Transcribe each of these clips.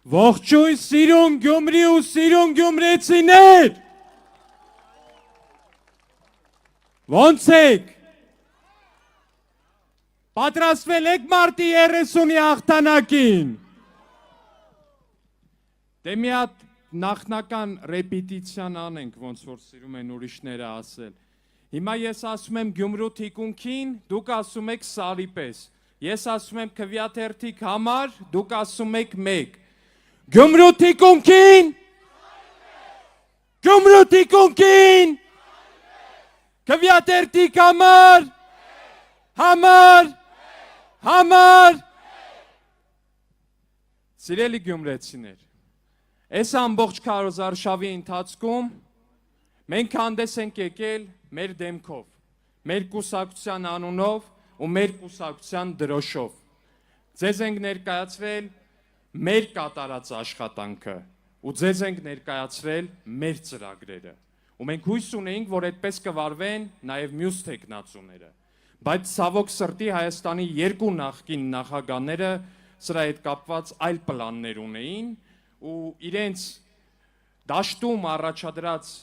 Ողջույն սիրուն Գյումրի ու սիրուն գյումրեցիներ։ Ոնց եք։ Պատրաստվել եք մարտի 30-ի հաղթանակին։ Դե մի հատ նախնական ռեպետիցիան անենք, ոնց որ սիրում են ուրիշները ասել։ Հիմա ես ասում եմ Գյումրու թիկունքին, դուք ասում եք սարի պես։ Ես ասում եմ Քվեաթերթիկ համար, դուք ասում եք մեկ։ Գյումրու թիկունքին, Գյումրու թիկունքին, Քվեաթերթիկ համար։ Սիրելի գյումրեցիներ, այս ամբողջ քարոզարշավի ընթացքում մենք հանդես ենք եկել մեր դեմքով, մեր կուսակցության անունով ու մեր կուսակցության դրոշով։ Ձեզ ենք ներկայացրել մեր կատարած աշխատանքը ու ձեզ ենք ներկայացրել մեր ծրագրերը։ Ու մենք հույս ունեինք, որ այդպես կվարվեն նաև մյուս տեխնացուները։ Բայց ցավոք սրտի Հայաստանի երկու նախկին նախագահները սրա հետ կապված այլ պլաններ ունեին ու իրենց դաշտում առաջադրած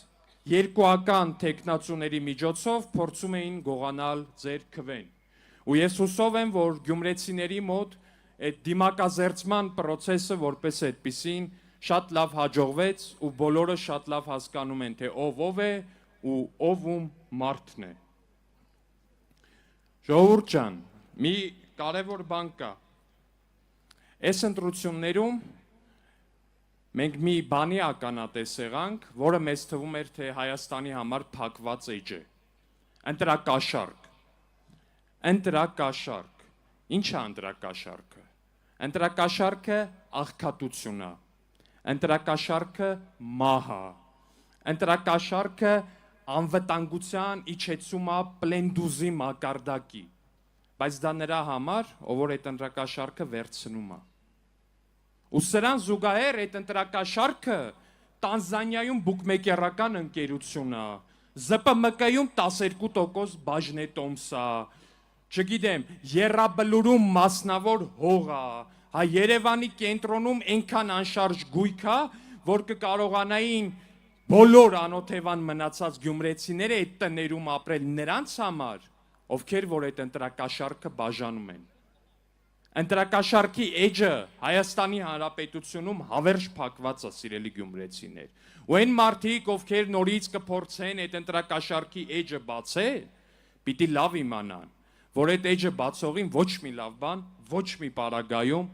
երկուական տեխնացուների միջոցով փորձում էին գողանալ ձեր քվեն։ Ու ես հուսով եմ, որ գյումրեցիների մոտ այդ դիմակազերծման process-ը որպես այդպիսին շատ լավ հաջողվեց ու բոլորը շատ լավ հասկանում են, թե ով է ու ով մարդն է։ Ժողովուրդ ջան, մի կարևոր բան կա։ Այս ընտրություններում մենք մի բանի ականատես եղանք, որը մեզ թվում էր, թե Հայաստանի համար փակված էջ է։ Ընտրակաշարք։ Ինչ է ընտրակաշարքը։ Ընտրակաշարքը աղքատություն է։ Ընտրակաշարքը մահ է։ Ընտրակաշարքը անվտանգության իջեցում է պլենդուզի մակարդակի։ Բայց դա նրա համար, ով որ այդ ընտրակաշարքը վերցնում է։ Ու սրան զուգահեռ այդ ընտրակաշարքը Տանզանիայում բուկմեկերական ընկերություն է, ԶՊՄԿ-ում 12% բաժնետոմս է, չգիտեմ, Եռաբլուրում մասնավոր հող է, հա Երևանի կենտրոնում այնքան անշարժ գույք է, որ կկարողանային բոլոր անօթևան մնացած գյումրեցիները այդ տներում ապրել նրանց համար, ովքեր որ այդ ընտրակաշարքը բաժանում են։ Ընտրակաշարքի էջը Հայաստանի Հանրապետությունում հավերժ փակված է, սիրելի գյումրեցիներ։ Ու այն մարդիկ, ովքեր նորից կփորձեն այդ ընտրակաշարքի էջը բացել, պիտի լավ իմանան, որ այդ էջը բացողին ոչ մի լավ բան, ոչ մի պարագայում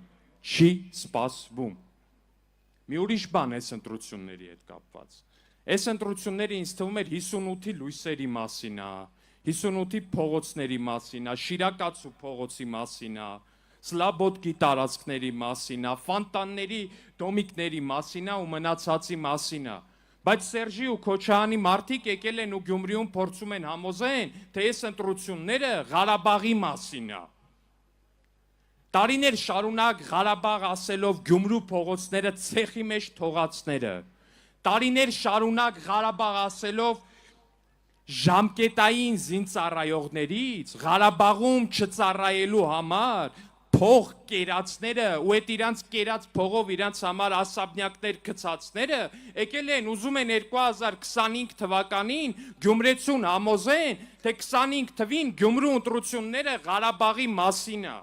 չի սպասվում։ Մի ուրիշ բան այս ընտրությունների հետ կապված։ Այս ընտրությունները ինձ թվում էր 58-ի լույսերի մասին է, 58-ի փողոցների մասին է, Շիրակացու փողոցի մասին է, Սլաբոդկի տարածքների մասին է, Ֆանտանների դոմիկների մասին է ու մնացածի մասին է։ Բայց Սերժի ու Քոչարյանի մարդիկ եկել են ու Գյումրիում փորձում են համոզեն, թե այս ընտրությունները Ղարաբաղի մասին է։ Տարիներ շարունակ Ղարաբաղ ասելով Գյումրու փողոցները ցեխի մեջ թողածները։ Տարիներ շարունակ Ղարաբաղ ասելով ժամկետային զինծառայողներից Ղարաբաղում չծառայելու համար փող կերածները ու այդ իրանց կերած փողով իրանց համար ասաբնյակներ գցածները եկել են ուզում են 2025 թվականին Գյումրեցուն համոզեն, թե 25 թվին Գյումրու ընտրությունները Ղարաբաղի մասին է։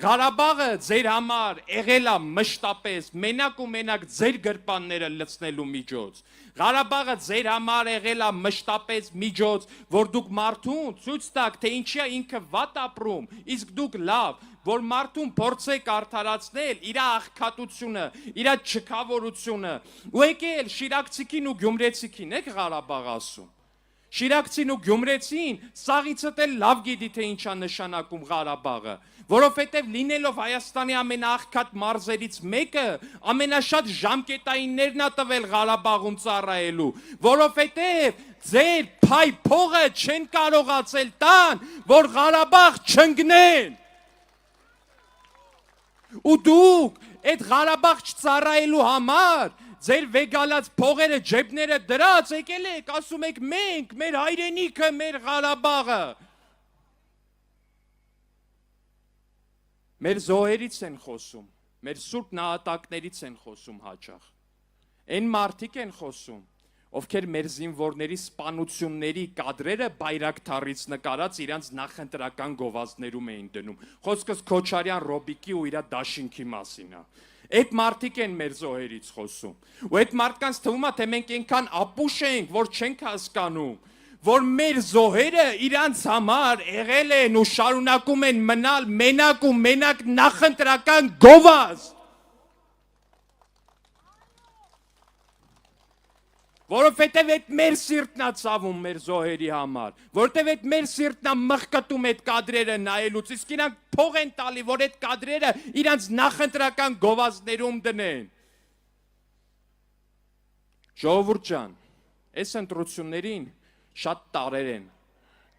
Ղարաբաղը ձեր համար եղել է մշտապես մենակ ու մենակ ձեր գրպանները լցնելու միջոց։ Ղարաբաղը ձեր համար եղել է մշտապես միջոց, որ դուք մարդուն ցույց տաք, թե ինչի է ինքը վատ ապրում, իսկ դուք լավ, որ մարդուն փորձեք արդարացնել իր աղքատությունը, իր չքավորությունը։ Ու եկել Շիրակցիկին ու Գյումրեցիկին եք Ղարաբաղ ասում։ Շիրակցին ու Գյումրեցին սաղիցդ էլ լավ գիտի, թե ինչա նշանակում Ղարաբաղը, որովհետև լինելով Հայաստանի ամենաաղքատ մարզերից մեկը, ամենաշատ ժամկետայիններն ա տվել Ղարաբաղում ծառայելու, որովհետև ձեր փայ փողը չեն կարողացել տան, որ Ղարաբաղ չընկնեն։ Ու դուք այդ Ղարաբաղ չծառայելու համար ձեր վեգալած փողերը ջեբները դրած եկել եք, ասում եք մենք, մեր հայրենիքը, մեր Ղարաբաղը։ Մեր զոհերից են խոսում, մեր սուրբ նահատակներից են խոսում հաճախ։ Այն մարդիկ են խոսում, ովքեր մեր զինվորների սպանությունների կադրերը բայրակթարից նկարած իրանց նախընտրական գովազդներում էին դնում։ Խոսքս Քոչարյան Ռոբիկի ու իր դաշինքի մասին է։ Այդ մարդիկ են մեր զոհերից խոսում։ Ու այդ մարդկանց թվում է, թե մենք այնքան ապուշ ենք, որ չենք հասկանում, որ մեր զոհերը իրանց համար եղել են ու շարունակում են մնալ մենակ ու մենակ նախընտրական գովազդ։ Որովհետև այդ մեր սիրտն է ցավում մեր զոհերի համար, որովհետև այդ մեր սիրտն է մղկտում այդ կադրերը նայելուց, իսկ իրանք փող են տալի, որ այդ կադրերը իրանց նախընտրական գովազդներում դնեն։ Ժողովուրդ ջան, այս ընտրություններին շատ տարեր են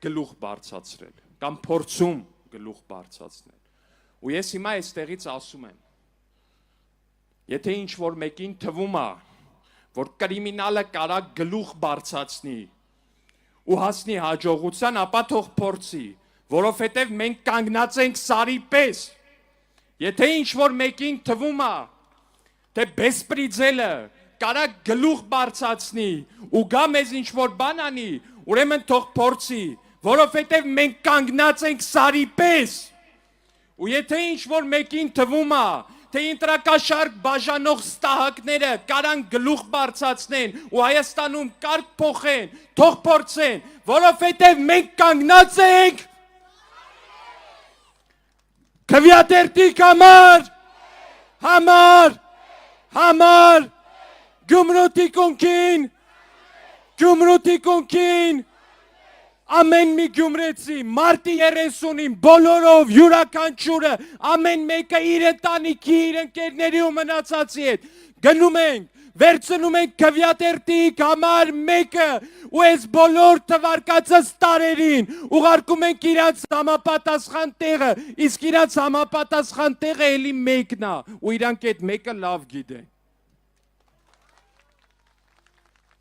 գլուխ բարձրացրել, կամ փորձում գլուխ բարձրացնել։ Ու ես հիմա այստեղից ասում եմ, եթե ինչ որ մեկին թվում է, որ կրիմինալը կարա գլուխ բարձրացնի ու հասնի հաջողության, ապա թող փորձի, որովհետև մենք կանգնած ենք սարի պես։ Եթե ինչ որ մեկին թվում է, թե բեսպրիձելը կարա գլուխ բարձրացնի ու գա մեզ ինչ որ բան անի, ուրեմն թող փորձի, որովհետև մենք կանգնած ենք սարի պես։ Ու եթե ինչ որ մեկին թվում է, թե ինտրակաշարք բաժանող ստահակները կարան գլուխ բարձրացնեն ու Հայաստանում կարգ փոխեն, թող փորձեն, որովհետև մենք կանգնած ենք քվեատերտիկ համար Գյումրուտի կոնքին ամեն մի գյումրեցի, մարտի 30-ին, բոլորով, յուրաքանչյուրը, ամեն մեկը իր ընտանիքի, իր ընկերների ու մնացածի հետ գնում ենք, վերցնում ենք քվեատերտիկ համար մեկը ու այս բոլոր թվարկածս տարերին ուղարկում ենք իրանց համապատասխան տեղը, իսկ իրանց համապատասխան տեղը էլի մեկն է ու իրանք այդ մեկը լավ գիտեն։